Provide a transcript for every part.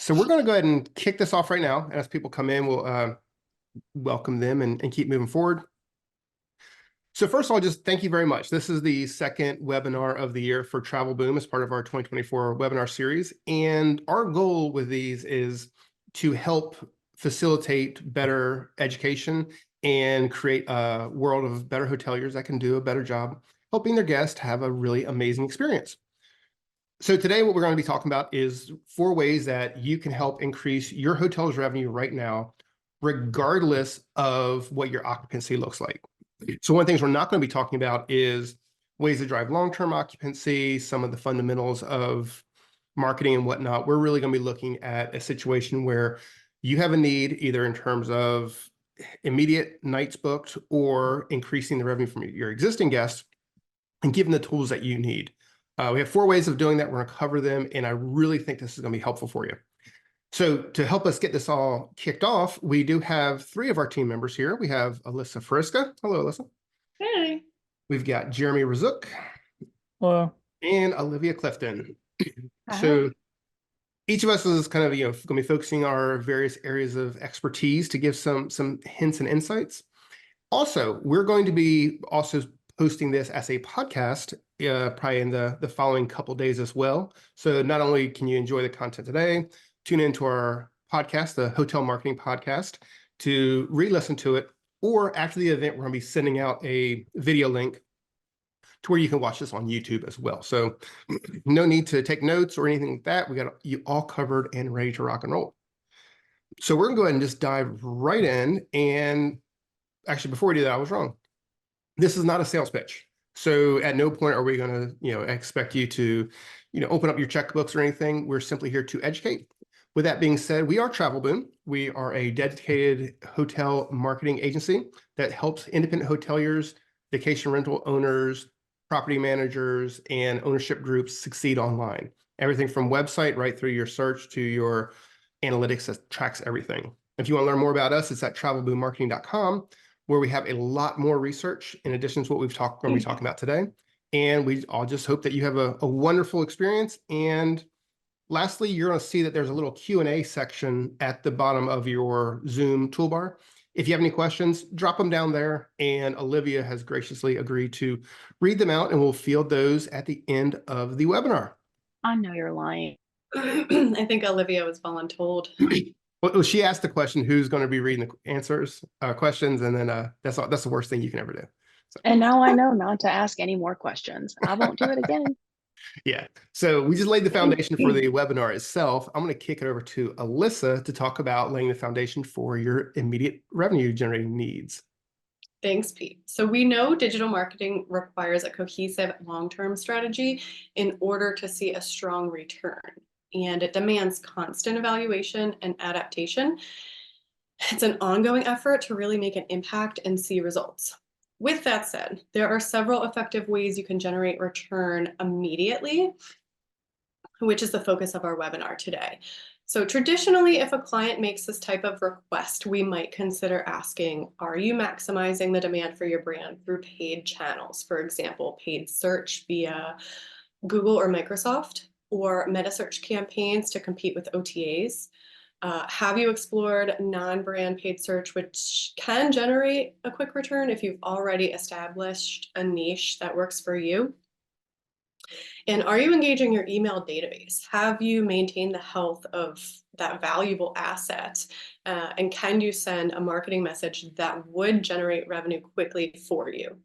So we're going to go ahead and kick this off right now. And as people come in, we'll welcome them and keep moving forward. So first of all, just thank you very much. This is the second webinar of the year for TravelBoom as part of our 2024 webinar series. And our goal with these is to help facilitate better education and create a world of better hoteliers that can do a better job helping their guests have a really amazing experience. So today what we're going to be talking about is 4 ways that you can help increase your hotel's revenue right now, regardless of what your occupancy looks like. So one of the things we're not going to be talking about is ways to drive long-term occupancy, some of the fundamentals of marketing and whatnot. We're really going to be looking at a situation where you have a need either in terms of immediate nights booked or increasing the revenue from your existing guests and giving the tools that you need. We have 4 ways of doing that. We're going to cover them, and I really think this is going to be helpful for you. So to help us get this all kicked off, we do have 3 of our team members here. We have Alyssa Friska. Hello, Alyssa. Hey. We've got Jeremy Razuk. Hello. And Olivia Clifton. Hi. So each of us is kind of, going to be focusing our various areas of expertise to give some hints and insights. Also, we're going to be also posting this as a podcast probably in the following couple days as well. So not only can you enjoy the content today, tune into our podcast, the Hotel Marketing Podcast, to re-listen to it, or after the event, we're going to be sending out a video link to where you can watch this on YouTube as well. So no need to take notes or anything like that. We got you all covered and ready to rock and roll. So we're going to go ahead and just dive right in. And actually, before we do that, I was wrong. This is not a sales pitch. So at no point are we going to, expect you to, open up your checkbooks or anything. We're simply here to educate. With that being said, we are TravelBoom. We are a dedicated hotel marketing agency that helps independent hoteliers, vacation rental owners, property managers, and ownership groups succeed online. Everything from website right through your search to your analytics that tracks everything. If you want to learn more about us, it's at travelboommarketing.com, where we have a lot more research in addition to what we're going to be talking about today. And we all just hope that you have a wonderful experience. And lastly, you're going to see that there's a little Q&A section at the bottom of your Zoom toolbar. If you have any questions, drop them down there. And Olivia has graciously agreed to read them out, and we'll field those at the end of the webinar. I know you're lying. I think Olivia was voluntold. Well, she asked the question, who's going to be reading the answers, questions, and then that's the worst thing you can ever do. So. And now I know not to ask any more questions. I won't do it again. Yeah. So we just laid the foundation for the webinar itself. I'm going to kick it over to Alyssa to talk about laying the foundation for your immediate revenue generating needs. Thanks, Pete. So we know digital marketing requires a cohesive long-term strategy in order to see a strong return. And it demands constant evaluation and adaptation. It's an ongoing effort to really make an impact and see results. With that said, there are several effective ways you can generate return immediately, which is the focus of our webinar today. So traditionally, if a client makes this type of request, we might consider asking, are you maximizing the demand for your brand through paid channels? For example, paid search via Google or Microsoft, or meta search campaigns to compete with OTAs? Have you explored non-brand paid search, which can generate a quick return if you've already established a niche that works for you? And are you engaging your email database? Have you maintained the health of that valuable asset? And can you send a marketing message that would generate revenue quickly for you?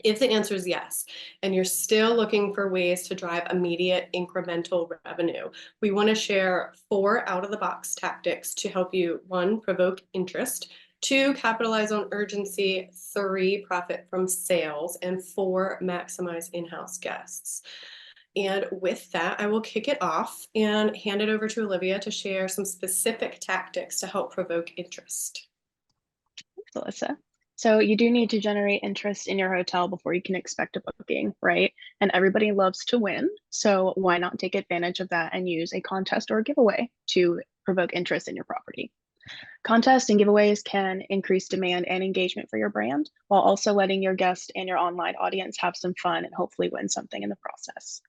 If the answer is yes, and you're still looking for ways to drive immediate incremental revenue, we want to share 4 out-of-the-box tactics to help you, 1, provoke interest, 2, capitalize on urgency, 3, profit from sales, and 4, maximize in-house guests. And with that, I will kick it off and hand it over to Olivia to share some specific tactics to help provoke interest. Thanks, Alyssa. So you do need to generate interest in your hotel before you can expect a booking, right? And everybody loves to win. So why not take advantage of that and use a contest or a giveaway to provoke interest in your property? Contests and giveaways can increase demand and engagement for your brand, while also letting your guest and your online audience have some fun and hopefully win something in the process.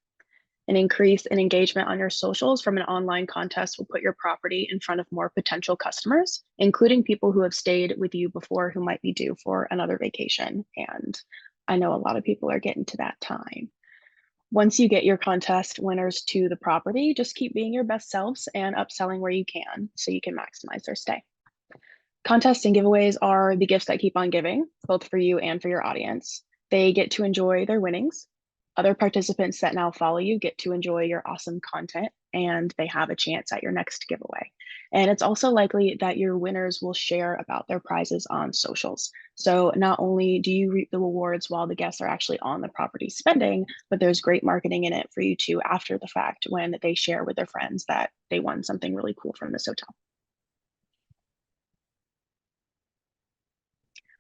An increase in engagement on your socials from an online contest will put your property in front of more potential customers, including people who have stayed with you before who might be due for another vacation. And I know a lot of people are getting to that time. Once you get your contest winners to the property, just keep being your best selves and upselling where you can so you can maximize their stay. Contests and giveaways are the gifts that keep on giving, both for you and for your audience. They get to enjoy their winnings. Other participants that now follow you get to enjoy your awesome content, and they have a chance at your next giveaway. And it's also likely that your winners will share about their prizes on socials. So not only do you reap the rewards while the guests are actually on the property spending, but there's great marketing in it for you too after the fact when they share with their friends that they won something really cool from this hotel.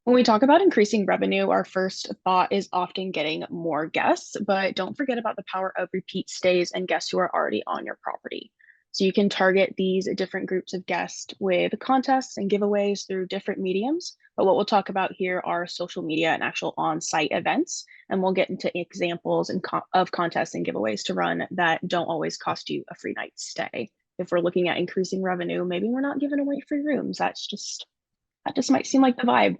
When we talk about increasing revenue, our first thought is often getting more guests, but don't forget about the power of repeat stays and guests who are already on your property. So you can target these different groups of guests with contests and giveaways through different mediums. But what we'll talk about here are social media and actual on-site events. And we'll get into examples of contests and giveaways to run that don't always cost you a free night's stay. If we're looking at increasing revenue, maybe we're not giving away free rooms. That just might seem like the vibe.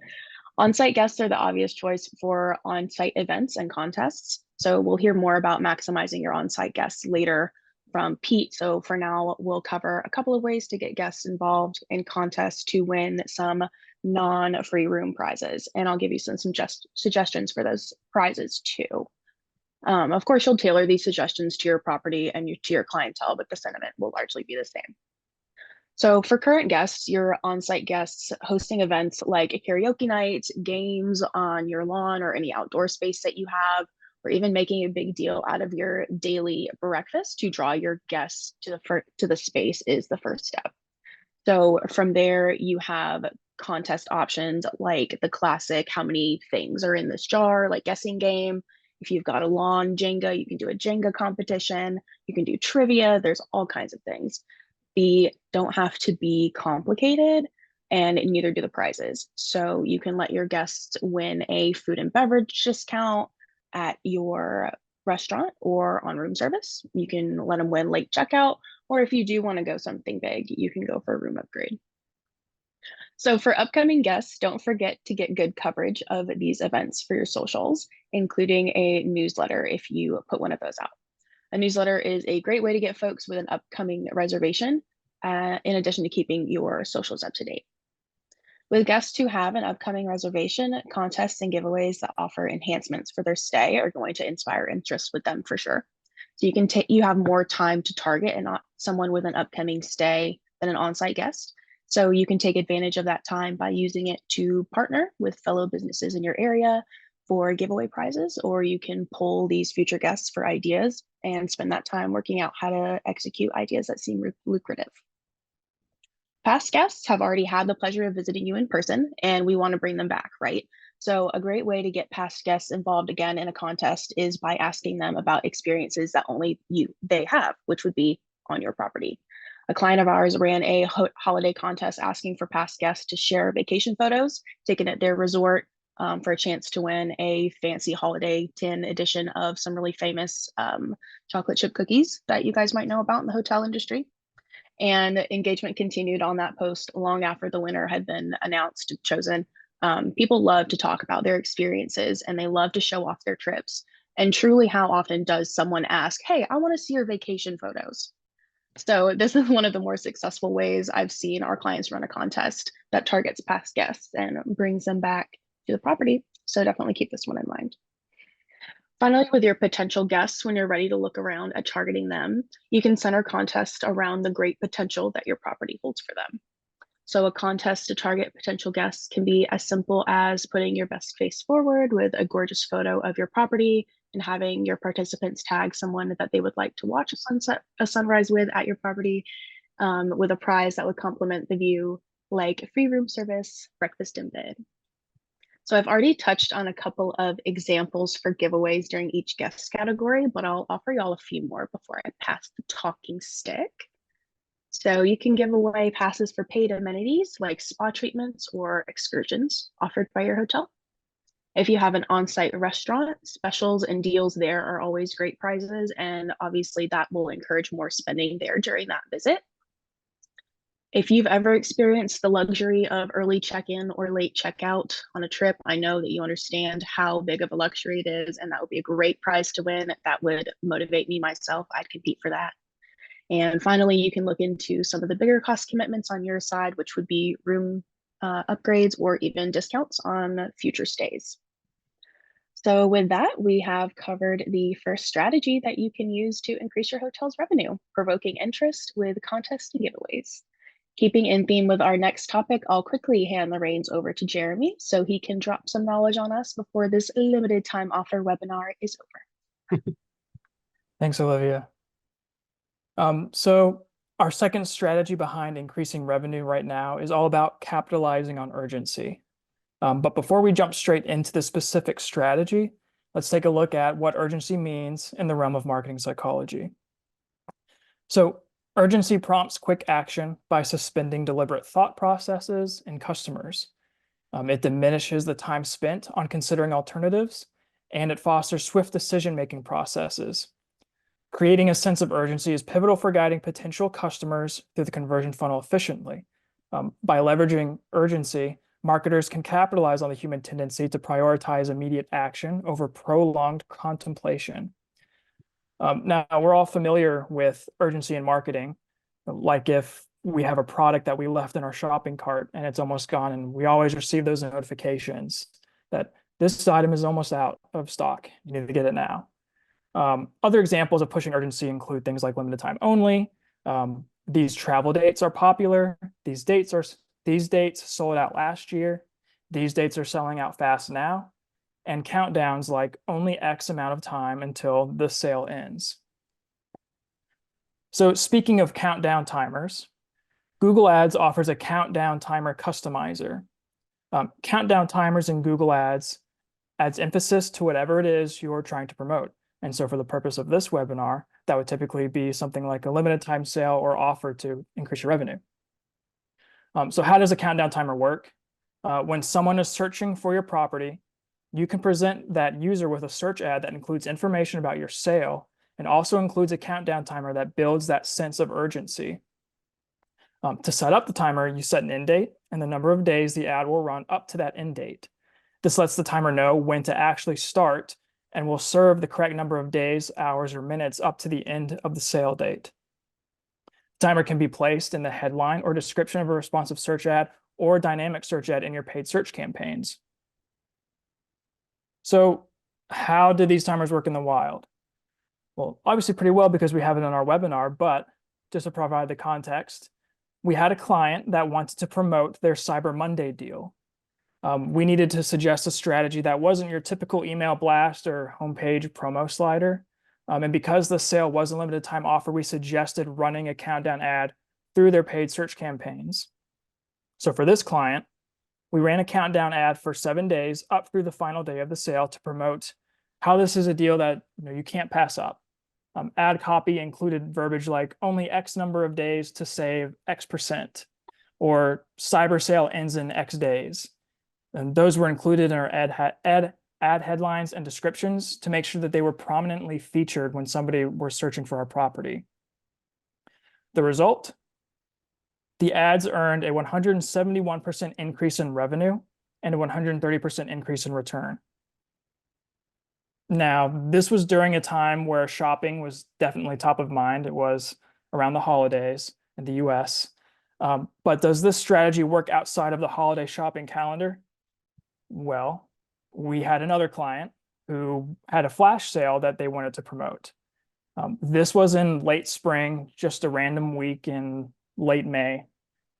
On-site guests are the obvious choice for on-site events and contests. So we'll hear more about maximizing your on-site guests later from Pete. So for now, we'll cover a couple of ways to get guests involved in contests to win some non-free room prizes. And I'll give you some suggestions for those prizes too. Of course, you'll tailor these suggestions to your property and to your clientele, but the sentiment will largely be the same. So for current guests, your on-site guests hosting events like karaoke nights, games on your lawn or any outdoor space that you have, or even making a big deal out of your daily breakfast to draw your guests to the space is the first step. So from there, you have contest options like the classic, how many things are in this jar, like guessing game. If you've got a lawn Jenga, you can do a Jenga competition. You can do trivia. There's all kinds of things. They don't have to be complicated, and neither do the prizes. So you can let your guests win a food and beverage discount at your restaurant or on room service. You can let them win late checkout, or if you do want to go something big, you can go for a room upgrade. So for upcoming guests, don't forget to get good coverage of these events for your socials, including a newsletter if you put one of those out. A newsletter is a great way to get folks with an upcoming reservation, in addition to keeping your socials up to date. With guests who have an upcoming reservation, contests and giveaways that offer enhancements for their stay are going to inspire interest with them for sure. So you have more time to target and not someone with an upcoming stay than an on-site guest. So you can take advantage of that time by using it to partner with fellow businesses in your area for giveaway prizes, or you can pull these future guests for ideas and spend that time working out how to execute ideas that seem lucrative. Past guests have already had the pleasure of visiting you in person, and we want to bring them back, right? So a great way to get past guests involved again in a contest is by asking them about experiences that only they have, which would be on your property. A client of ours ran a holiday contest asking for past guests to share vacation photos taken at their resort, for a chance to win a fancy holiday tin edition of some really famous chocolate chip cookies that you guys might know about in the hotel industry. And engagement continued on that post long after the winner had been announced and chosen. People love to talk about their experiences and they love to show off their trips. And truly, how often does someone ask, "Hey, I want to see your vacation photos"? So this is one of the more successful ways I've seen our clients run a contest that targets past guests and brings them back to the property. So definitely keep this one in mind. Finally, with your potential guests, when you're ready to look around at targeting them, you can center contests around the great potential that your property holds for them. So a contest to target potential guests can be as simple as putting your best face forward with a gorgeous photo of your property and having your participants tag someone that they would like to watch a sunrise with at your property, with a prize that would complement the view, like free room service, breakfast in bed. So I've already touched on a couple of examples for giveaways during each guest category, but I'll offer y'all a few more before I pass the talking stick. So you can give away passes for paid amenities like spa treatments or excursions offered by your hotel. If you have an on-site restaurant, specials and deals there are always great prizes, and obviously that will encourage more spending there during that visit. If you've ever experienced the luxury of early check-in or late checkout on a trip, I know that you understand how big of a luxury it is, and that would be a great prize to win. That would motivate me myself. I'd compete for that. And finally, you can look into some of the bigger cost commitments on your side, which would be room upgrades or even discounts on future stays. So with that, we have covered the first strategy that you can use to increase your hotel's revenue, provoking interest with contests and giveaways. Keeping in theme with our next topic, I'll quickly hand the reins over to Jeremy so he can drop some knowledge on us before this limited time offer webinar is over. Thanks, Olivia. So our second strategy behind increasing revenue right now is all about capitalizing on urgency. But before we jump straight into the specific strategy, let's take a look at what urgency means in the realm of marketing psychology. So urgency prompts quick action by suspending deliberate thought processes in customers. It diminishes the time spent on considering alternatives, and it fosters swift decision-making processes. Creating a sense of urgency is pivotal for guiding potential customers through the conversion funnel efficiently. By leveraging urgency, marketers can capitalize on the human tendency to prioritize immediate action over prolonged contemplation. Now, we're all familiar with urgency in marketing, like if we have a product that we left in our shopping cart and it's almost gone, and we always receive those notifications that this item is almost out of stock. You need to get it now. Other examples of pushing urgency include things like limited time only. These travel dates are popular. These dates sold out last year. These dates are selling out fast now. And countdowns like only X amount of time until the sale ends. So speaking of countdown timers, Google Ads offers a countdown timer customizer. Countdown timers in Google Ads adds emphasis to whatever it is you're trying to promote. And so for the purpose of this webinar, that would typically be something like a limited time sale or offer to increase your revenue. So how does a countdown timer work? When someone is searching for your property, you can present that user with a search ad that includes information about your sale and also includes a countdown timer that builds that sense of urgency. To set up the timer, you set an end date and the number of days the ad will run up to that end date. This lets the timer know when to actually start and will serve the correct number of days, hours, or minutes up to the end of the sale date. The timer can be placed in the headline or description of a responsive search ad or a dynamic search ad in your paid search campaigns. So how do these timers work in the wild? Well, obviously pretty well because we have it in our webinar, but just to provide the context, we had a client that wanted to promote their Cyber Monday deal. We needed to suggest a strategy that wasn't your typical email blast or homepage promo slider. And because the sale was a limited time offer, we suggested running a countdown ad through their paid search campaigns. So for this client, we ran a countdown ad for 7 days up through the final day of the sale to promote how this is a deal that you can't pass up. Ad copy included verbiage like only X number of days to save X%, or cyber sale ends in X days. And those were included in our ad headlines and descriptions to make sure that they were prominently featured when somebody were searching for our property. The result? The ads earned a 171% increase in revenue and a 130% increase in return. Now, this was during a time where shopping was definitely top of mind. It was around the holidays in the US. But does this strategy work outside of the holiday shopping calendar? Well, we had another client who had a flash sale that they wanted to promote. This was in late spring, just a random week in late May.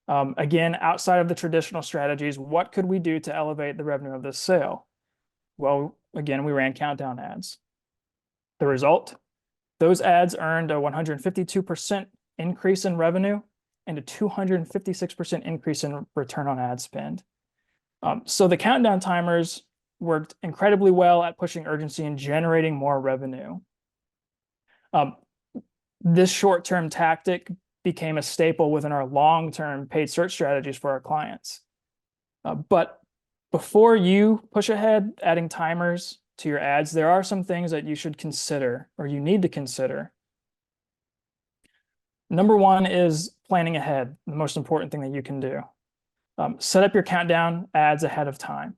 Again, outside of the traditional strategies, what could we do to elevate the revenue of this sale? Well, again, we ran countdown ads. The result? Those ads earned a 152% increase in revenue and a 256% increase in return on ad spend. So the countdown timers worked incredibly well at pushing urgency and generating more revenue. This short-term tactic became a staple within our long-term paid search strategies for our clients. But Before you push ahead adding timers to your ads, there are some things that you should consider or you need to consider. Number one is planning ahead, the most important thing that you can do. Set up your countdown ads ahead of time.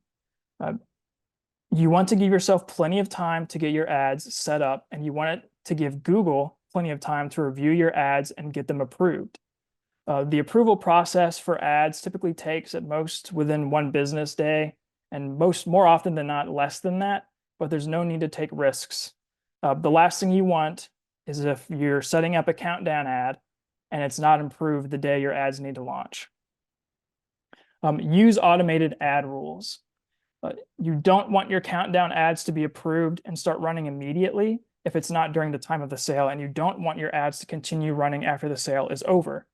You want to give yourself plenty of time to get your ads set up, and you want it to give Google plenty of time to review your ads and get them approved. The approval process for ads typically takes at most within 1 business day, and more often than not less than that, but there's no need to take risks. The last thing you want is if you're setting up a countdown ad and it's not improved the day your ads need to launch. Use automated ad rules. You don't want your countdown ads to be approved and start running immediately if it's not during the time of the sale, and you don't want your ads to continue running after the sale is over.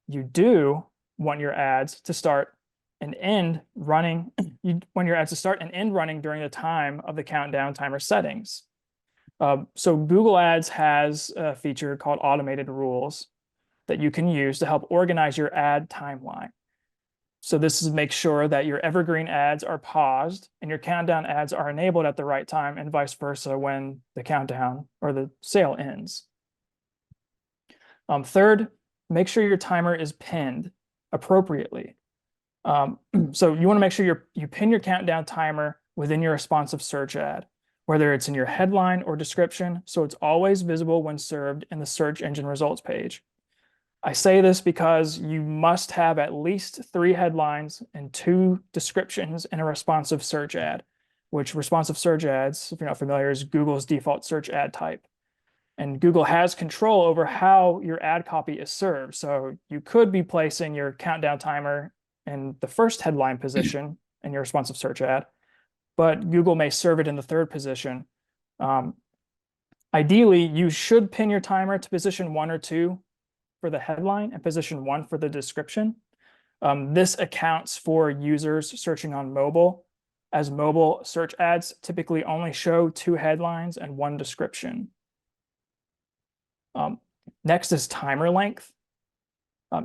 You do want your ads to start and end running. You want your ads to start and end running during the time of the countdown timer settings. So Google Ads has a feature called automated rules that you can use to help organize your ad timeline. So this is make sure that your evergreen ads are paused and your countdown ads are enabled at the right time, and vice versa when the countdown or the sale ends. Third, make sure your timer is pinned appropriately. So you want to make sure you pin your countdown timer within your responsive search ad, whether it's in your headline or description, so it's always visible when served in the search engine results page. I say this because you must have at least 3 headlines and 2 descriptions in a responsive search ad, which responsive search ads, if you're not familiar, is Google's default search ad type. And Google has control over how your ad copy is served. So you could be placing your countdown timer in the first headline position in your responsive search ad, but Google may serve it in the 3rd position. Ideally, you should pin your timer to position 1 or 2 for the headline and position 1 for the description. This accounts for users searching on mobile, as mobile search ads typically only show 2 headlines and 1 description. Next is timer length.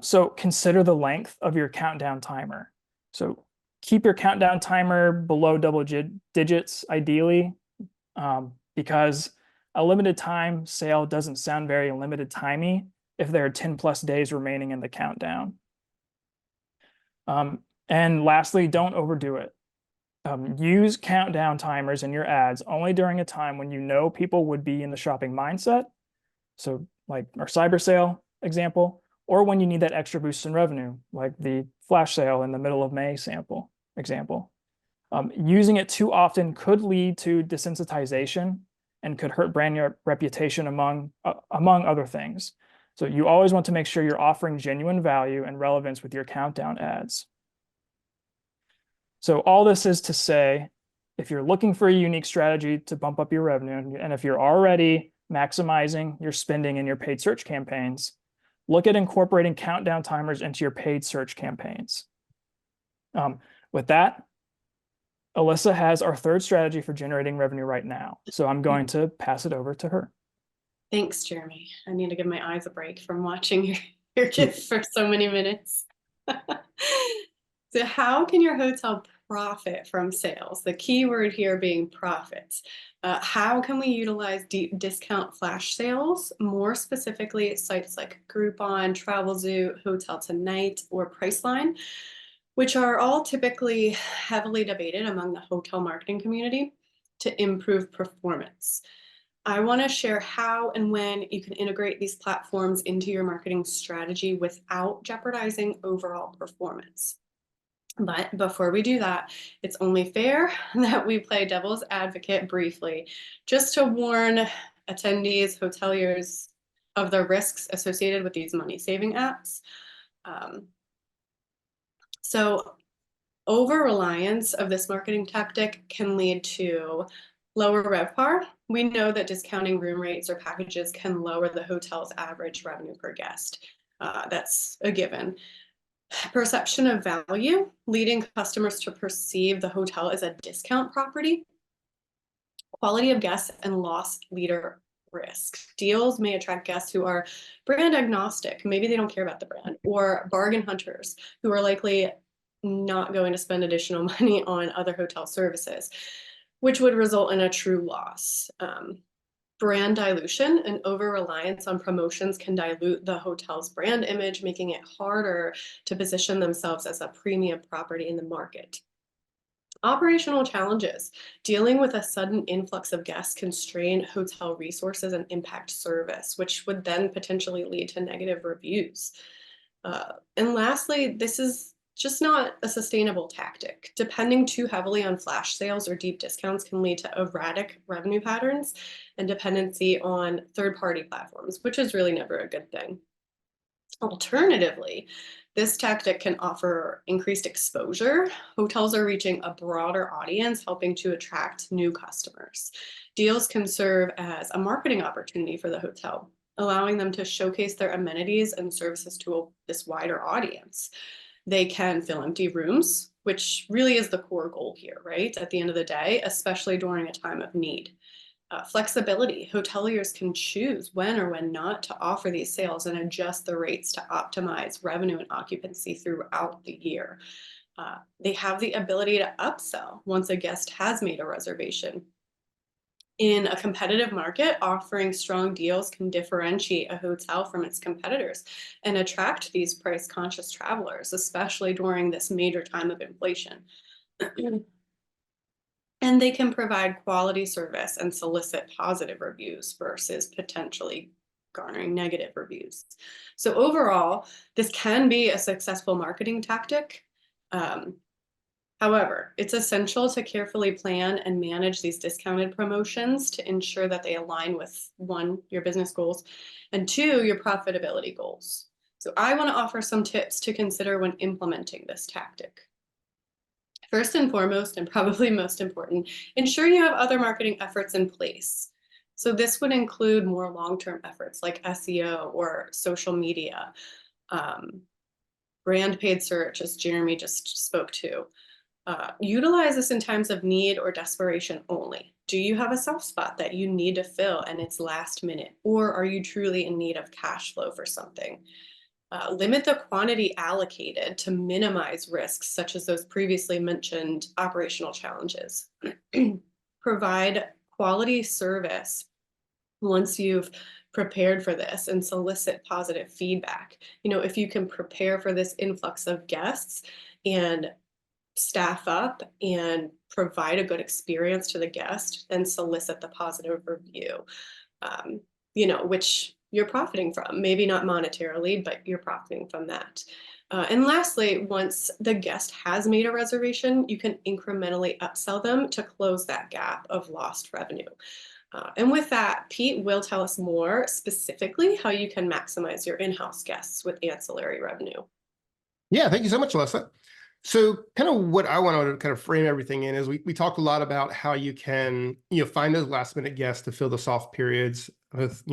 So consider the length of your countdown timer. So keep your countdown timer below double digits, ideally, because a limited time sale doesn't sound very limited timey if there are 10+ days remaining in the countdown. And lastly, don't overdo it. Use countdown timers in your ads only during a time when you know people would be in the shopping mindset. So like our cyber sale example, or when you need that extra boost in revenue, like the flash sale in the middle of May example. Using it too often could lead to desensitization and could hurt brand reputation among other things. So you always want to make sure you're offering genuine value and relevance with your countdown ads. So all this is to say, if you're looking for a unique strategy to bump up your revenue, and if you're already maximizing your spending in your paid search campaigns, look at incorporating countdown timers into your paid search campaigns. With that, Alyssa has our 3rd strategy for generating revenue right now. So I'm going to pass it over to her. Thanks, Jeremy. I need to give my eyes a break from watching your kids for so many minutes. So how can your hotel profit from sales? The key word here being profits. How can we utilize deep discount flash sales? More specifically, sites like Groupon, TravelZoo, Hotel Tonight, or Priceline, which are all typically heavily debated among the hotel marketing community to improve performance. I want to share how and when you can integrate these platforms into your marketing strategy without jeopardizing overall performance. But before we do that, it's only fair that we play devil's advocate briefly, just to warn attendees, hoteliers of the risks associated with these money-saving apps. So over-reliance of this marketing tactic can lead to lower RevPAR. We know that discounting room rates or packages can lower the hotel's average revenue per guest. That's a given. Perception of value, leading customers to perceive the hotel as a discount property. Quality of guests and loss leader risk. Deals may attract guests who are brand agnostic. Maybe they don't care about the brand, or bargain hunters who are likely not going to spend additional money on other hotel services, which would result in a true loss. Brand dilution and over-reliance on promotions can dilute the hotel's brand image, making it harder to position themselves as a premium property in the market. Operational challenges. Dealing with a sudden influx of guests can strain hotel resources and impact service, which would then potentially lead to negative reviews. And lastly, this is just not a sustainable tactic. Depending too heavily on flash sales or deep discounts can lead to erratic revenue patterns and dependency on third-party platforms, which is really never a good thing. Alternatively, this tactic can offer increased exposure. Hotels are reaching a broader audience, helping to attract new customers. Deals can serve as a marketing opportunity for the hotel, allowing them to showcase their amenities and services to this wider audience. They can fill empty rooms, which really is the core goal here, right? At the end of the day, especially during a time of need. Flexibility. Hoteliers can choose when or when not to offer these sales and adjust the rates to optimize revenue and occupancy throughout the year. They have the ability to upsell once a guest has made a reservation. In a competitive market, offering strong deals can differentiate a hotel from its competitors and attract these price-conscious travelers, especially during this major time of inflation. And they can provide quality service and solicit positive reviews versus potentially garnering negative reviews. So overall, this can be a successful marketing tactic. However, it's essential to carefully plan and manage these discounted promotions to ensure that they align with, one, your business goals, and two, your profitability goals. So I want to offer some tips to consider when implementing this tactic. First and foremost, and probably most important, ensure you have other marketing efforts in place. So this would include more long-term efforts like SEO or social media, brand paid search, as Jeremy just spoke to. Utilize this in times of need or desperation only. Do you have a soft spot that you need to fill and it's last minute, or are you truly in need of cash flow for something? Limit the quantity allocated to minimize risks, such as those previously mentioned operational challenges. Provide quality service once you've prepared for this and solicit positive feedback. You know, if you can prepare for this influx of guests and staff up and provide a good experience to the guest, then solicit the positive review, you know, which you're profiting from, maybe not monetarily, but you're profiting from that. And lastly, once the guest has made a reservation, you can incrementally upsell them to close that gap of lost revenue. And with that, Pete will tell us more specifically how you can maximize your in-house guests with ancillary revenue. Yeah, thank you so much, Alyssa. So kind of what I want to kind of frame everything in is we talked a lot about how you can, find those last minute guests to fill the soft periods with,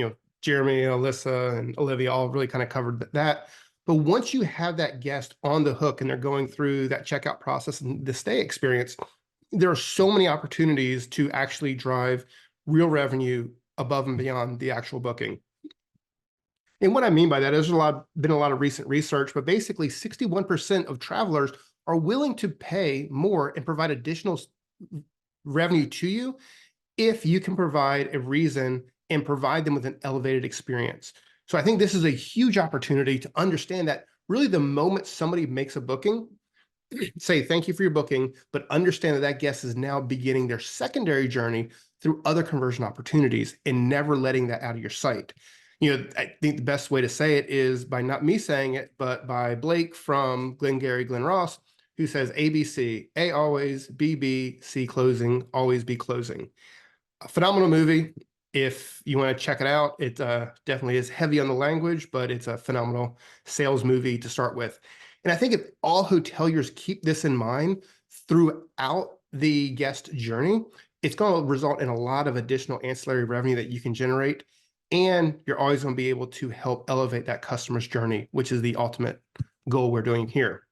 Jeremy, Alyssa, and Olivia all really kind of covered that. But once you have that guest on the hook and they're going through that checkout process and the stay experience, there are so many opportunities to actually drive real revenue above and beyond the actual booking. And what I mean by that is there's been a lot of recent research, but basically 61% of travelers are willing to pay more and provide additional revenue to you if you can provide a reason and provide them with an elevated experience. So I think this is a huge opportunity to understand that really the moment somebody makes a booking, say thank you for your booking, but understand that that guest is now beginning their secondary journey through other conversion opportunities and never letting that out of your sight. I think the best way to say it is by not me saying it, but by Blake from Glengarry Glen Ross, who says ABC, A always, B B, C closing, always be closing. A phenomenal movie. If you want to check it out, it definitely is heavy on the language, but it's a phenomenal sales movie to start with. And I think if all hoteliers keep this in mind throughout the guest journey, it's going to result in a lot of additional ancillary revenue that you can generate. And you're always going to be able to help elevate that customer's journey, which is the ultimate goal we're doing here.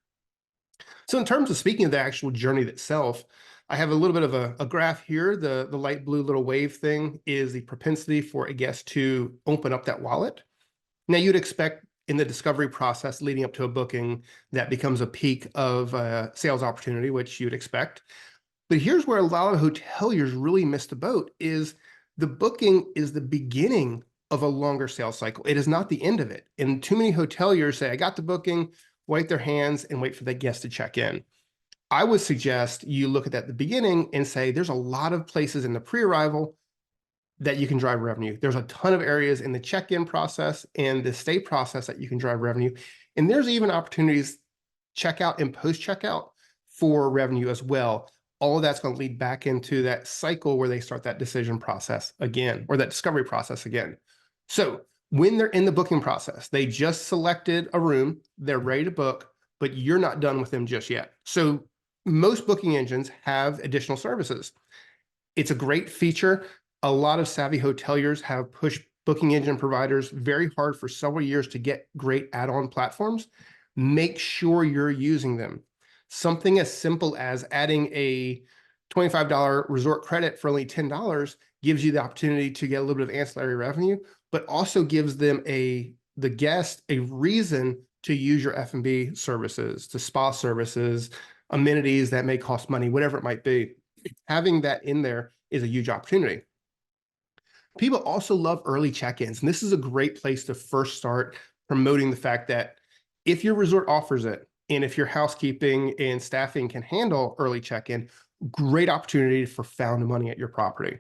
So in terms of speaking of the actual journey itself, I have a little bit of a graph here. The light blue little wave thing is the propensity for a guest to open up that wallet. Now you'd expect in the discovery process leading up to a booking that becomes a peak of sales opportunity, which you'd expect. But here's where a lot of hoteliers really miss the boat is the booking is the beginning of a longer sales cycle. It is not the end of it. And too many hoteliers say, I got the booking, wipe their hands and wait for the guest to check in. I would suggest you look at that at the beginning and say, there's a lot of places in the pre-arrival that you can drive revenue. There's a ton of areas in the check-in process and the stay process that you can drive revenue. And there's even opportunities checkout and post-checkout for revenue as well. All of that's going to lead back into that cycle where they start that decision process again, or that discovery process again. So when they're in the booking process, they just selected a room, they're ready to book, but you're not done with them just yet. So most booking engines have additional services. It's a great feature. A lot of savvy hoteliers have pushed booking engine providers very hard for several years to get great add-on platforms. Make sure you're using them. Something as simple as adding a $25 resort credit for only $10 gives you the opportunity to get a little bit of ancillary revenue, but also gives them the guest a reason to use your F&B services, to spa services, amenities that may cost money, whatever it might be. Having that in there is a huge opportunity. People also love early check-ins, and this is a great place to first start promoting the fact that if your resort offers it, and if your housekeeping and staffing can handle early check-in, great opportunity for found money at your property.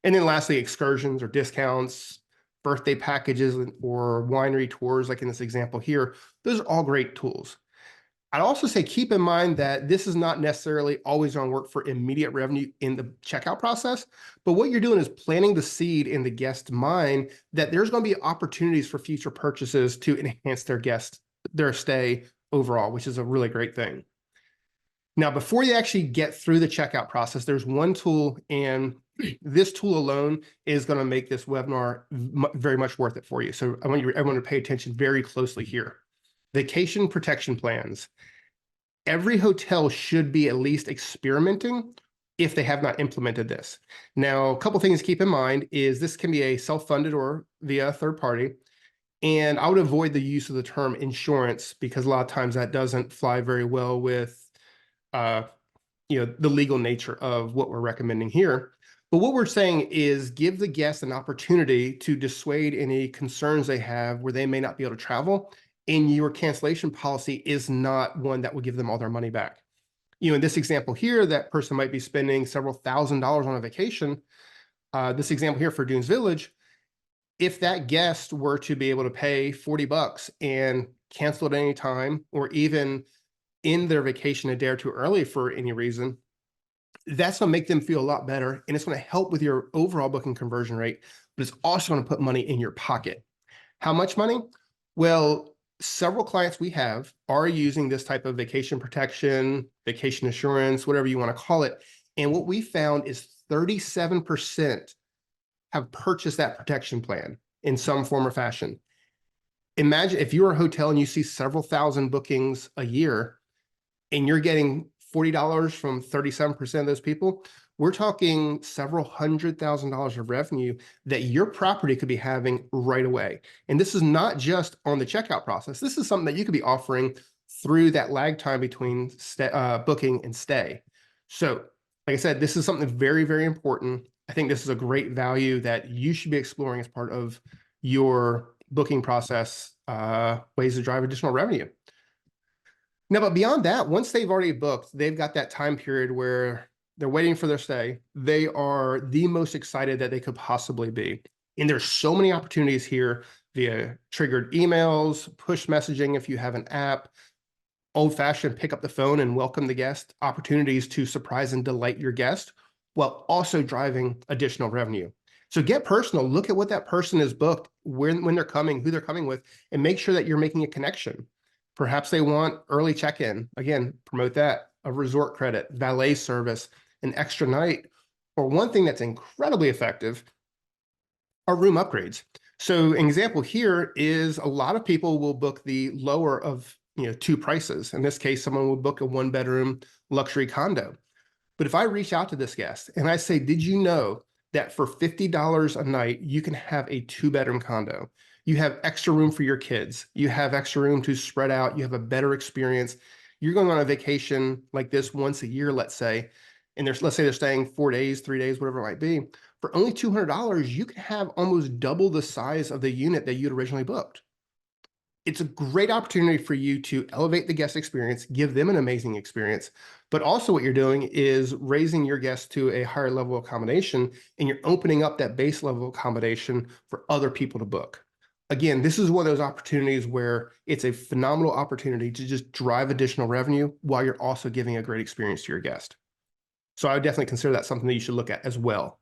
And then lastly, excursions or discounts, birthday packages, or winery tours, like in this example here, those are all great tools. I'd also say keep in mind that this is not necessarily always going to work for immediate revenue in the checkout process, but what you're doing is planting the seed in the guest's mind that there's going to be opportunities for future purchases to enhance their stay overall, which is a really great thing. Now, before you actually get through the checkout process, there's one tool, and this tool alone is going to make this webinar very much worth it for you. So I want everyone to pay attention very closely here. Vacation protection plans. Every hotel should be at least experimenting if they have not implemented this. Now, a couple things to keep in mind is this can be a self-funded or via a third party. And I would avoid the use of the term insurance because a lot of times that doesn't fly very well with the legal nature of what we're recommending here. But what we're saying is give the guests an opportunity to dissuade any concerns they have where they may not be able to travel. And your cancellation policy is not one that will give them all their money back. In this example here, that person might be spending several $1,000s on a vacation. This example here for Dunes Village, if that guest were to be able to pay $40 and cancel at any time, or even end their vacation a day or two early for any reason, that's going to make them feel a lot better. And it's going to help with your overall booking conversion rate, but it's also going to put money in your pocket. How much money? Well, several clients we have are using this type of vacation protection, vacation assurance, whatever you want to call it. And what we found is 37% have purchased that protection plan in some form or fashion. Imagine if you're a hotel and you see several thousand bookings a year and you're getting $40 from 37% of those people, we're talking several $100,000s of revenue that your property could be having right away. And this is not just on the checkout process. This is something that you could be offering through that lag time between booking and stay. So, like I said, this is something very, very important. I think this is a great value that you should be exploring as part of your booking process, ways to drive additional revenue. Now, but beyond that, once they've already booked, they've got that time period where they're waiting for their stay. They are the most excited that they could possibly be. And there's so many opportunities here via triggered emails, push messaging if you have an app, old-fashioned pick up the phone and welcome the guest, opportunities to surprise and delight your guest while also driving additional revenue. So get personal, look at what that person is booked, when they're coming, who they're coming with, and make sure that you're making a connection. Perhaps they want early check-in. Again, promote that, a resort credit, valet service, an extra night, or one thing that's incredibly effective are room upgrades. So an example here is a lot of people will book the lower of two prices. In this case, someone will book a one-bedroom luxury condo. But if I reach out to this guest and I say, did you know that for $50 a night, you can have a two-bedroom condo? You have extra room for your kids. You have extra room to spread out. You have a better experience. You're going on a vacation like this once a year, let's say, and let's say they're staying 4 days, 3 days, whatever it might be. For only $200, you can have almost double the size of the unit that you'd originally booked. It's a great opportunity for you to elevate the guest experience, give them an amazing experience, but also what you're doing is raising your guests to a higher level of accommodation, and you're opening up that base level accommodation for other people to book. Again, this is one of those opportunities where it's a phenomenal opportunity to just drive additional revenue while you're also giving a great experience to your guest. So I would definitely consider that something that you should look at as well.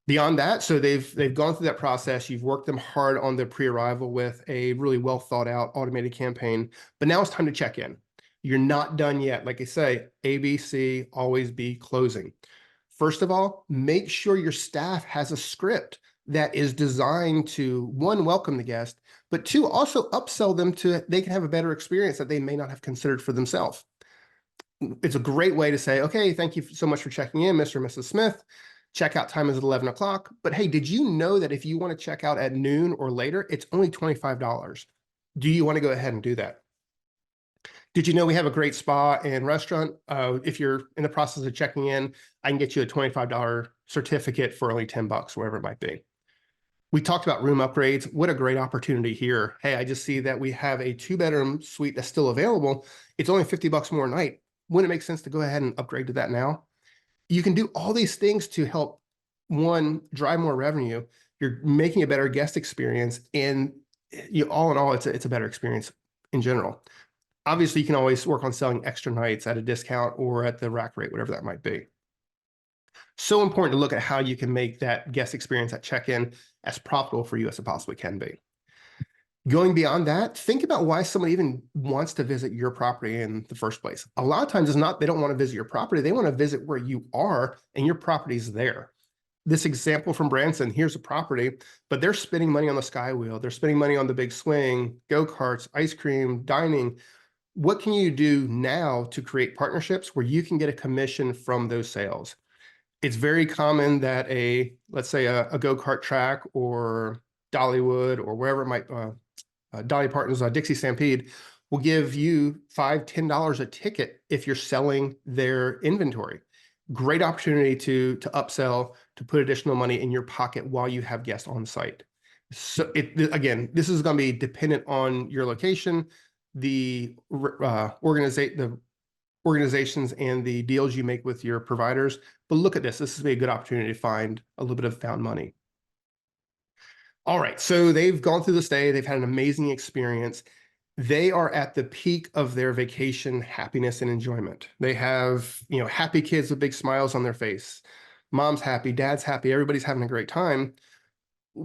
Beyond that, so they've gone through that process. You've worked them hard on the pre-arrival with a really well thought out automated campaign, but now it's time to check in. You're not done yet. Like I say, ABC, always be closing. First of all, make sure your staff has a script that is designed to, one, welcome the guest, but two, also upsell them to they can have a better experience that they may not have considered for themselves. It's a great way to say, okay, thank you so much for checking in, Mr. and Mrs. Smith. Checkout time is at 11 o'clock, but hey, did you know that if you want to check out at noon or later, it's only $25? Do you want to go ahead and do that? Did you know we have a great spa and restaurant? If you're in the process of checking in, I can get you a $25 certificate for only $10, wherever it might be. We talked about room upgrades. What a great opportunity here. Hey, I just see that we have a 2-bedroom suite that's still available. It's only $50 more a night. Wouldn't it make sense to go ahead and upgrade to that now? You can do all these things to help, one, drive more revenue. You're making a better guest experience, and all in all, it's a better experience in general. Obviously, you can always work on selling extra nights at a discount or at the rack rate, whatever that might be. So important to look at how you can make that guest experience at check-in as profitable for you as it possibly can be. Going beyond that, think about why somebody even wants to visit your property in the first place. A lot of times it's not, they don't want to visit your property. They want to visit where you are and your property's there. This example from Branson, here's a property, but they're spending money on the Skywheel. They're spending money on the big swing, go-karts, ice cream, dining. What can you do now to create partnerships where you can get a commission from those sales? It's very common that let's say a go-kart track or Dollywood or wherever it might, Dolly Parton's Dixie Stampede will give you $5, $10 a ticket if you're selling their inventory. Great opportunity to upsell, to put additional money in your pocket while you have guests on site. So again, this is going to be dependent on your location, the organizations and the deals you make with your providers. But look at this. This is a good opportunity to find a little bit of found money. All right, so they've gone through the stay. They've had an amazing experience. They are at the peak of their vacation happiness and enjoyment. They have, happy kids with big smiles on their face. Mom's happy, dad's happy, everybody's having a great time.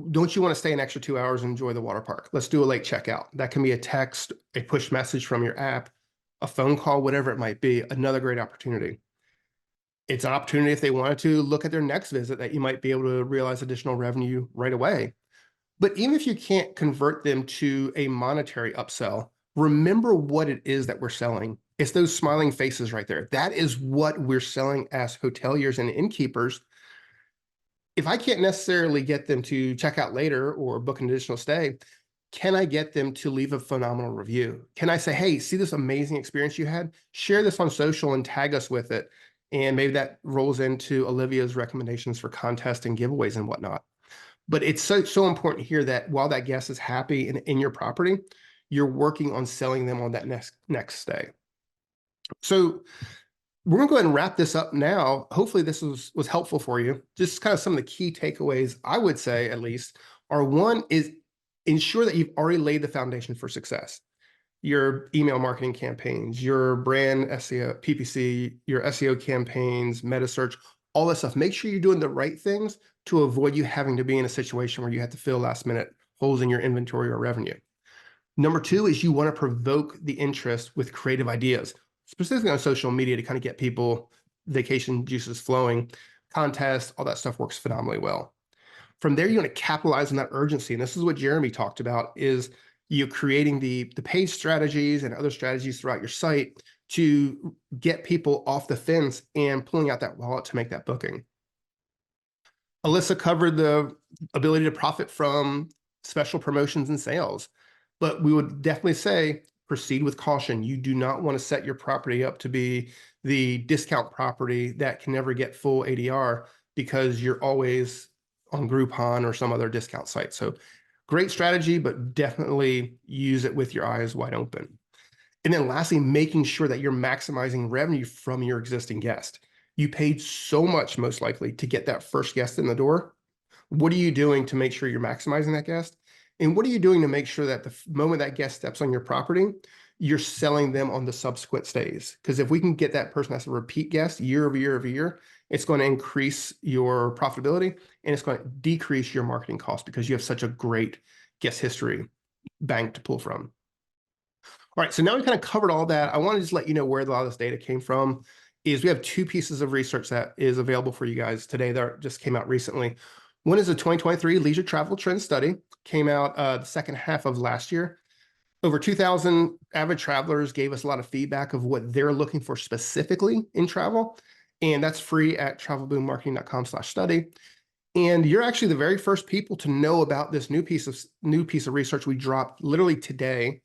Don't you want to stay an extra 2 hours and enjoy the water park? Let's do a late checkout. That can be a text, a push message from your app, a phone call, whatever it might be. Another great opportunity. It's an opportunity if they wanted to look at their next visit that you might be able to realize additional revenue right away. But even if you can't convert them to a monetary upsell, remember what it is that we're selling. It's those smiling faces right there. That is what we're selling as hoteliers and innkeepers. If I can't necessarily get them to check out later or book an additional stay, can I get them to leave a phenomenal review? Can I say, hey, see this amazing experience you had? Share this on social and tag us with it. And maybe that rolls into Olivia's recommendations for contests and giveaways and whatnot. But it's so important here that while that guest is happy in your property, you're working on selling them on that next stay. So we're going to go ahead and wrap this up now. Hopefully this was helpful for you. Just kind of some of the key takeaways, I would say at least, are one is ensure that you've already laid the foundation for success. Your email marketing campaigns, your brand SEO, PPC, your SEO campaigns, meta search, all that stuff. Make sure you're doing the right things to avoid you having to be in a situation where you have to fill last minute holes in your inventory or revenue. Number two is you want to provoke the interest with creative ideas, specifically on social media to kind of get people vacation juices flowing. Contests, all that stuff works phenomenally well. From there, you want to capitalize on that urgency. And this is what Jeremy talked about, is you creating the paid strategies and other strategies throughout your site to get people off the fence and pulling out that wallet to make that booking. Alyssa covered the ability to profit from special promotions and sales. But we would definitely say proceed with caution. You do not want to set your property up to be the discount property that can never get full ADR because you're always on Groupon or some other discount site. So great strategy, but definitely use it with your eyes wide open. And then lastly, making sure that you're maximizing revenue from your existing guest. You paid so much, most likely, to get that first guest in the door. What are you doing to make sure you're maximizing that guest? And what are you doing to make sure that the moment that guest steps on your property, you're selling them on the subsequent stays? Because if we can get that person as a repeat guest year over year over year, it's going to increase your profitability and it's going to decrease your marketing costs because you have such a great guest history bank to pull from. All right, so now we kind of covered all that. I want to just let you know where a lot of this data came from. Is we have two pieces of research that is available for you guys today that just came out recently. One is a 2023 leisure travel trend study, came out the second half of last year. Over 2,000 avid travelers gave us a lot of feedback of what they're looking for specifically in travel. And that's free at travelboommarketing.com/study. And you're actually the very first people to know about this new piece of research we dropped literally today.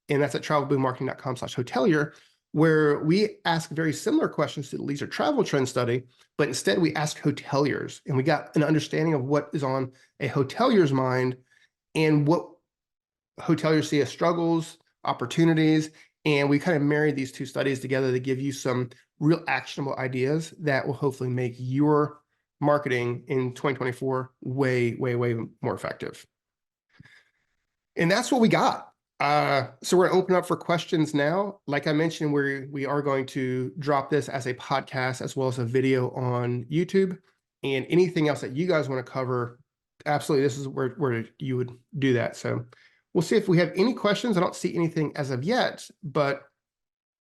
And that's at travelboommarketing.com/hotelier, where we ask very similar questions to the leisure travel trend study, but instead we asked hoteliers and we got an understanding of what is on a hotelier's mind and what hoteliers see as struggles, opportunities, and we kind of married these two studies together to give you some real actionable ideas that will hopefully make your marketing in 2024 way, way, way more effective. And that's what we got. So we're gonna open up for questions now. Like I mentioned, we are going to drop this as a podcast as well as a video on YouTube. And anything else that you guys want to cover, absolutely, this is where you would do that. So we'll see if we have any questions. I don't see anything as of yet, but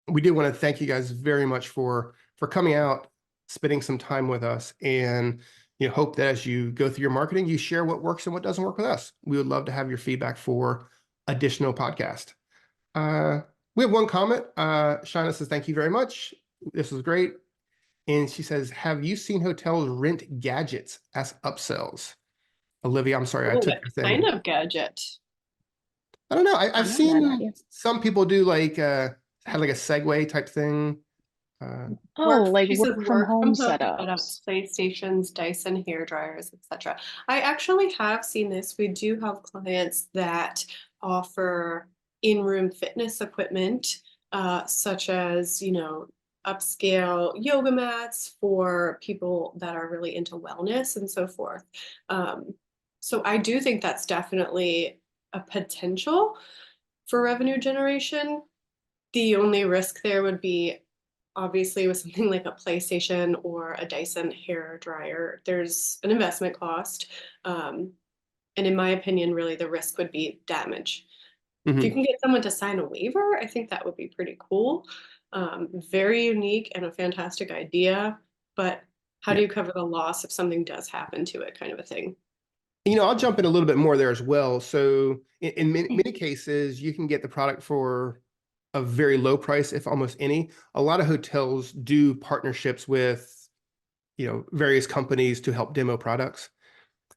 we do want to thank you guys very much for coming out, spending some time with us, and hope that as you go through your marketing, you share what works and what doesn't work with us. We would love to have your feedback for additional podcast. We have one comment. Shauna says, thank you very much. This was great. And she says, have you seen hotels rent gadgets as upsells? Olivia, I'm sorry, I took your thing. Kind of gadget. I don't know. I've know seen that idea. some people do like had like a Segway type thing. Oh, like Workplaces, work from home setups, setups. PlayStations, Dyson hair dryers, etc. I actually have seen this. We do have clients that offer in-room fitness equipment, such as, upscale yoga mats for people that are really into wellness and so forth. So I do think that's definitely a potential for revenue generation. The only risk there would be obviously with something like a PlayStation or a Dyson hair dryer, there's an investment cost. And in my opinion, really the risk would be damage. If you can get someone to sign a waiver, I think that would be pretty cool. Very unique and a fantastic idea, but how do you cover the loss if something does happen to it, kind of a thing? I'll jump in a little bit more there as well. So in many cases, you can get the product for a very low price, if almost any. A lot of hotels do partnerships with, various companies to help demo products.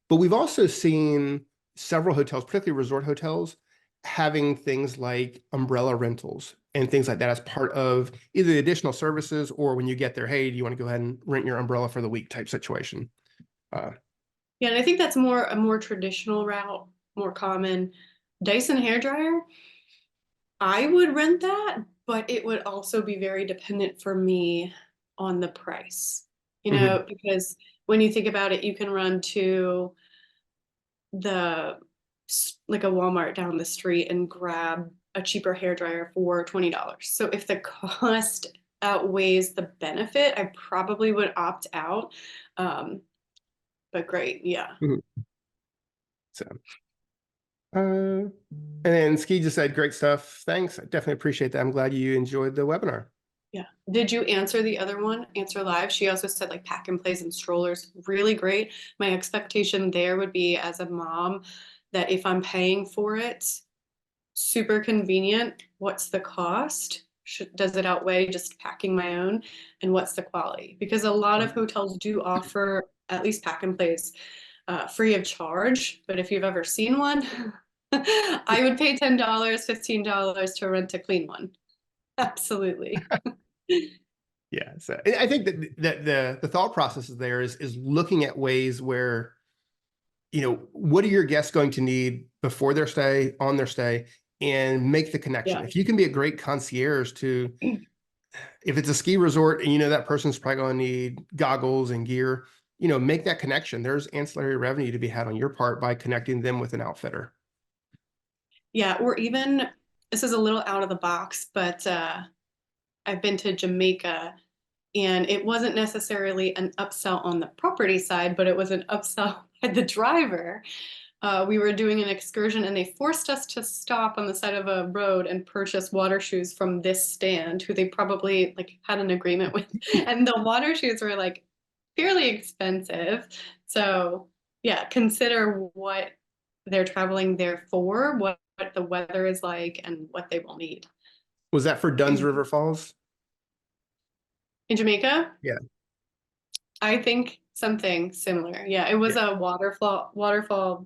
But we've also seen several hotels, particularly resort hotels, having things like umbrella rentals and things like that as part of either the additional services or when you get there, hey, do you want to go ahead and rent your umbrella for the week type situation? Yeah, and I think that's a more traditional route, more common. Dyson hairdryer, I would rent that, but it would also be very dependent for me on the price, because when you think about it, you can run to like a Walmart down the street and grab a cheaper hairdryer for $20. So if the cost outweighs the benefit, I probably would opt out. But great, yeah. So, and then Ski just said, great stuff. Thanks. I definitely appreciate that. I'm glad you enjoyed the webinar. Yeah. Did you answer the other one? Answer live. She also said like pack and plays and strollers. Really great. My expectation there would be as a mom that if I'm paying for it, super convenient. What's the cost? Does it outweigh just packing my own? And what's the quality? Because a lot of hotels do offer at least pack and plays free of charge. But if you've ever seen one, I would pay $10, $15 to rent a clean one. Absolutely. Yeah. So I think that the thought process there is looking at ways where, what are your guests going to need before their stay, on their stay, and make the connection. Yeah. If you can be a great concierge to, if it's a ski resort and that person's probably going to need goggles and gear, make that connection. There's ancillary revenue to be had on your part by connecting them with an outfitter. Yeah, or even, this is a little out of the box, but I've been to Jamaica, and it wasn't necessarily an upsell on the property side, but it was an upsell by the driver. We were doing an excursion, and they forced us to stop on the side of a road and purchase water shoes from this stand, who they probably had an agreement with. And the water shoes were fairly expensive. So yeah, consider what they're traveling there for, what the weather is like, and what they will need. Was that for Dunn's River Falls? In Jamaica? Yeah. I think something similar. Yeah, it was a waterfall.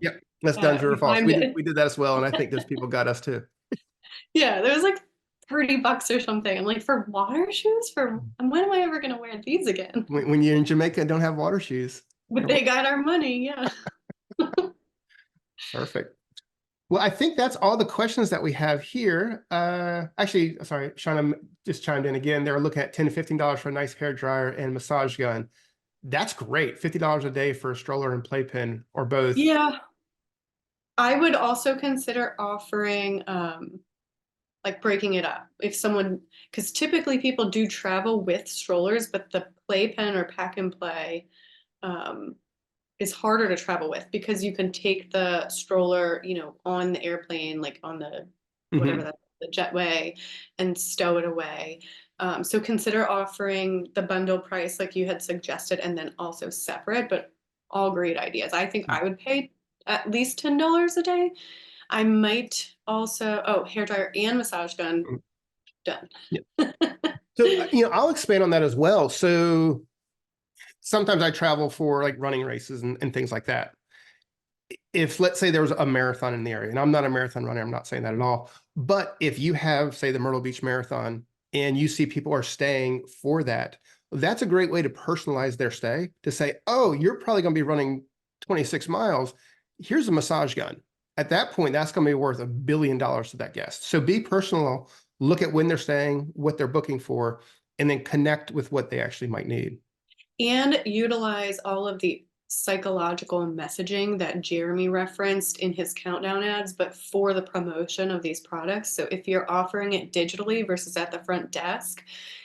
Yep. That's Dunn's River Falls. climbed it. We did that as well. And I think those people got us too. Yeah, there was $30 or something. I'm for water shoes? And when am I ever gonna wear these again? When you're in Jamaica and don't have water shoes. But they got our money, yeah. Perfect. Well, I think that's all the questions that we have here. Actually, sorry, Shauna just chimed in again. They're looking at $10 to $15 for a nice hair dryer and massage gun. That's great. $50 a day for a stroller and playpen, or both. Yeah. I would also consider offering breaking it up. If someone, because typically people do travel with strollers, but the playpen or pack and play is harder to travel with, because you can take the stroller, on the airplane, on the whatever the jetway, and stow it away. So consider offering the bundle price like you had suggested, and then also separate, but all great ideas. I think I would pay at least $10 a day. I might also, hairdryer and massage gun, done. Yeah. So, I'll expand on that as well. So sometimes I travel for running races and things like that. If, let's say, there was a marathon in the area, and I'm not a marathon runner, I'm not saying that at all. But if you have, say, the Myrtle Beach Marathon, and you see people are staying for that, that's a great way to personalize their stay, to say, oh, you're probably going to be running 26 miles. Here's a massage gun. At that point, that's going to be worth $1 billion to that guest. So be personal, look at when they're staying, what they're booking for, and then connect with what they actually might need. And utilize all of the psychological messaging that Jeremy referenced in his countdown ads, but for the promotion of these products. So if you're offering it digitally versus at the front desk,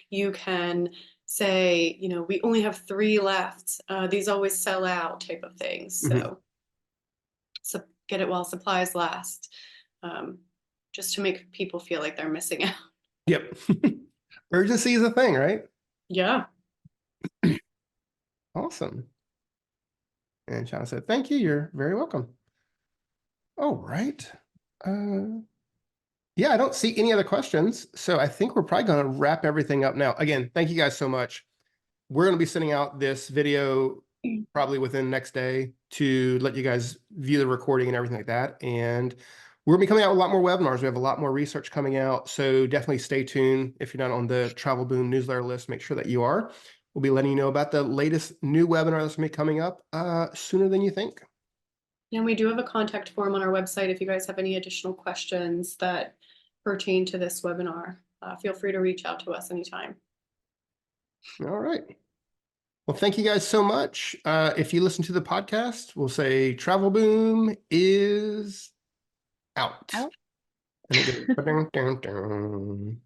you can say, we only have 3 left. These always sell out, type of things. So get it while supplies last, just to make people feel like they're missing out. Yep. Urgency is a thing, right? Yeah. Awesome. And Shauna said, thank you. You're very welcome. All right. Yeah, I don't see any other questions. So I think we're probably going to wrap everything up now. Again, thank you guys so much. We're going to be sending out this video probably within the next day to let you guys view the recording and everything like that. And we're going to be coming out with a lot more webinars. We have a lot more research coming out. So definitely stay tuned. If you're not on the TravelBoom newsletter list, make sure that you are. We'll be letting you know about the latest new webinar that's going to be coming up sooner than you think. And we do have a contact form on our website. If you guys have any additional questions that pertain to this webinar, feel free to reach out to us anytime. All right. Well, thank you guys so much. If you listen to the podcast, we'll say TravelBoom is out. Out. And it goes, dun, dun, dun.